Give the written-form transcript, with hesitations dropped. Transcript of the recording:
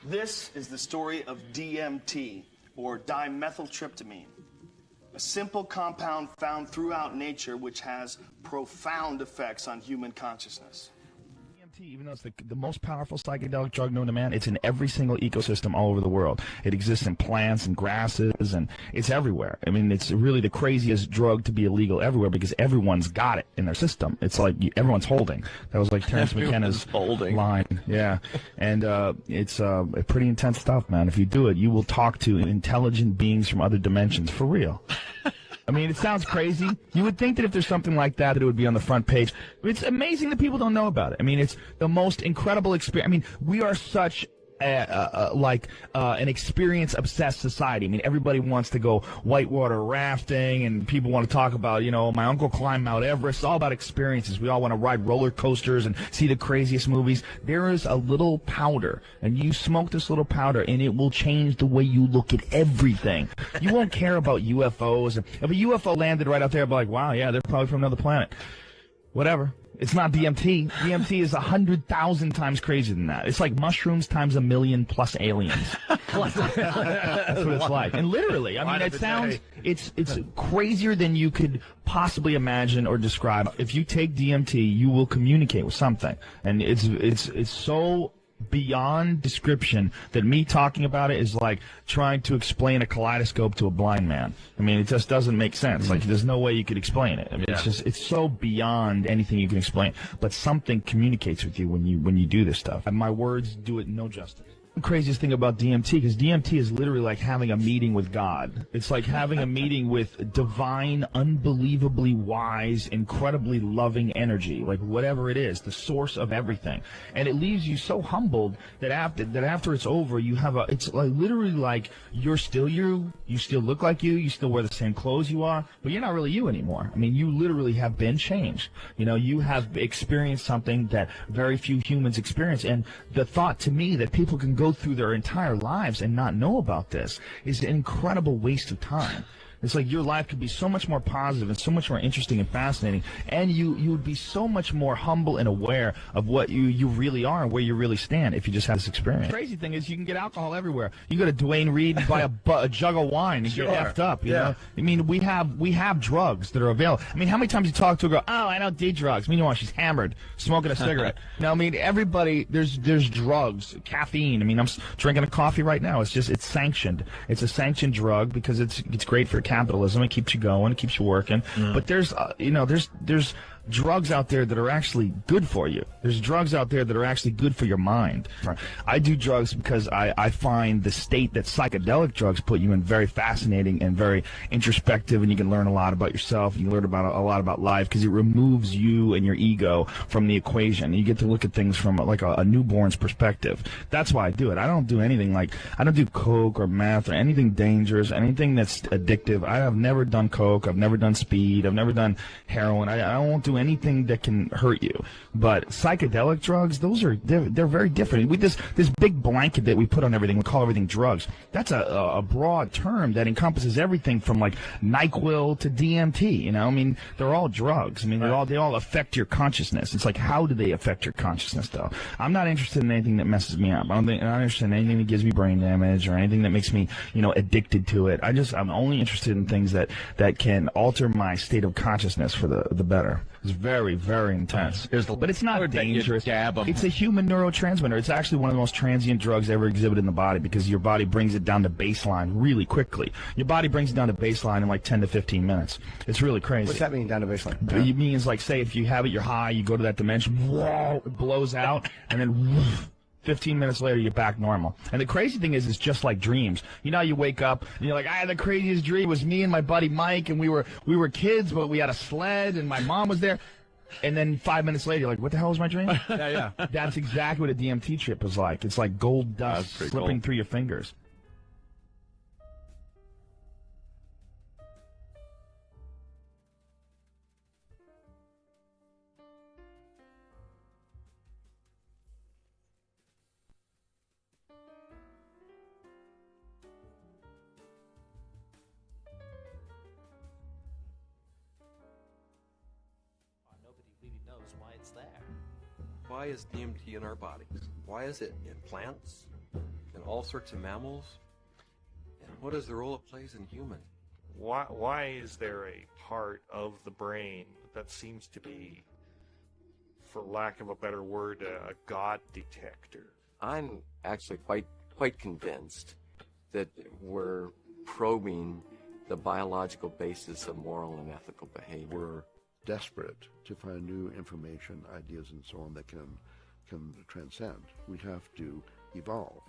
This is the story of DMT, or dimethyltryptamine, a simple compound found throughout nature which has profound effects on human consciousness. DMT, even though it's the most powerful psychedelic drug known to man, it's in every single ecosystem all over the world. It exists in plants and grasses, and it's everywhere. I mean, it's really the craziest drug to be illegal everywhere because everyone's got it in their system. It's like everyone's holding. That was like Terrence McKenna's line. Yeah, and it's pretty intense stuff, man. If you do it, you will talk to intelligent beings from other dimensions, for real. I mean, it sounds crazy. You would think that if there's something like that, that it would be on the front page. But it's amazing that people don't know about it. I mean, it's the most incredible experience. I mean, we are such an experience-obsessed society. I mean, everybody wants to go whitewater rafting, and people want to talk about, you know, my uncle climbed Mount Everest. It's all about experiences. We all want to ride roller coasters and see the craziest movies. There is a little powder, and you smoke this little powder, and it will change the way you look at everything. You won't care about UFOs. If a UFO landed right out there, I'd be like, wow, yeah, they're probably from another planet. Whatever. It's not DMT. DMT is 100,000 times crazier than that. It's like mushrooms times 1,000,000 plus aliens. That's what it's like. And literally, I mean, it sounds, it's crazier than you could possibly imagine or describe. If you take DMT, you will communicate with something. And it's so beyond description that me talking about it is like trying to explain a kaleidoscope to a blind man. I mean, it just doesn't make sense. Like, there's no way you could explain it. I mean, it's so beyond anything you can explain. But something communicates with you when you do this stuff. And my words do it no justice. The craziest thing about DMT, because DMT is literally like having a meeting with God. It's like having a meeting with divine, unbelievably wise, incredibly loving energy, like whatever it is, the source of everything. And it leaves you so humbled that after it's over, you have it's like literally like you're still you still look like you still wear the same clothes you are, but you're not really you anymore. I mean, you literally have been changed. You know, you have experienced something that very few humans experience. And the thought to me that people can go through their entire lives and not know about this is an incredible waste of time. It's like your life could be so much more positive and so much more interesting and fascinating, and you would be so much more humble and aware of what you really are and where you really stand if you just had this experience. The crazy thing is you can get alcohol everywhere. You go to Duane Reade and buy a jug of wine and get effed up. You know? I mean, we have drugs that are available. I mean, how many times you talk to a girl, oh, I don't do drugs. Meanwhile, she's hammered, smoking a cigarette. Now, I mean, everybody, there's drugs, caffeine. I mean, I'm drinking a coffee right now. It's sanctioned. It's a sanctioned drug because it's great for capitalism. It keeps you going. It keeps you working. But there's drugs out there that are actually good for you. There's drugs out there that are actually good for your mind. I do drugs because I find the state that psychedelic drugs put you in very fascinating and very introspective, and you can learn a lot about yourself. You can learn about a lot about life because it removes you and your ego from the equation. You get to look at things from like a newborn's perspective. That's why I do it. I don't do anything like, I don't do coke or meth or anything dangerous, anything that's addictive. I have never done coke. I've never done speed. I've never done heroin. I won't do anything that can hurt you. But psychedelic drugs, they're very different. With this big blanket that we put on everything, we call everything drugs. That's a broad term that encompasses everything from like NyQuil to DMT. You know, I mean, they're all drugs. I mean, they all affect your consciousness. It's like, how do they affect your consciousness, though? I'm not interested in anything that messes me up. I'm not interested in anything that gives me brain damage or anything that makes me, addicted to it. I'm only interested in things that can alter my state of consciousness for the better. It's very, very intense. But it's not dangerous. It's a human neurotransmitter. It's actually one of the most transient drugs ever exhibited in the body because your body brings it down to baseline really quickly. Your body brings it down to baseline in like 10 to 15 minutes. It's really crazy. What's that mean, down to baseline? It means, like, say, if you have it, you're high, you go to that dimension, whoa, it blows out, and then whoosh, 15 minutes later, you're back normal. And the crazy thing is, it's just like dreams. You know, you wake up, and you're like, I had the craziest dream. It was me and my buddy Mike, and we were kids, but we had a sled, and my mom was there. And then 5 minutes later, you're like, what the hell was my dream? Yeah. That's exactly what a DMT trip is like. It's like gold dust slipping through your fingers. Why it's there. Why is DMT in our bodies? Why is it in plants, in all sorts of mammals? And what is the role it plays in humans? Why is there a part of the brain that seems to be, for lack of a better word, a God detector? I'm actually quite convinced that we're probing the biological basis of moral and ethical behavior. We're desperate to find new information, ideas, and so on that can transcend. We have to evolve.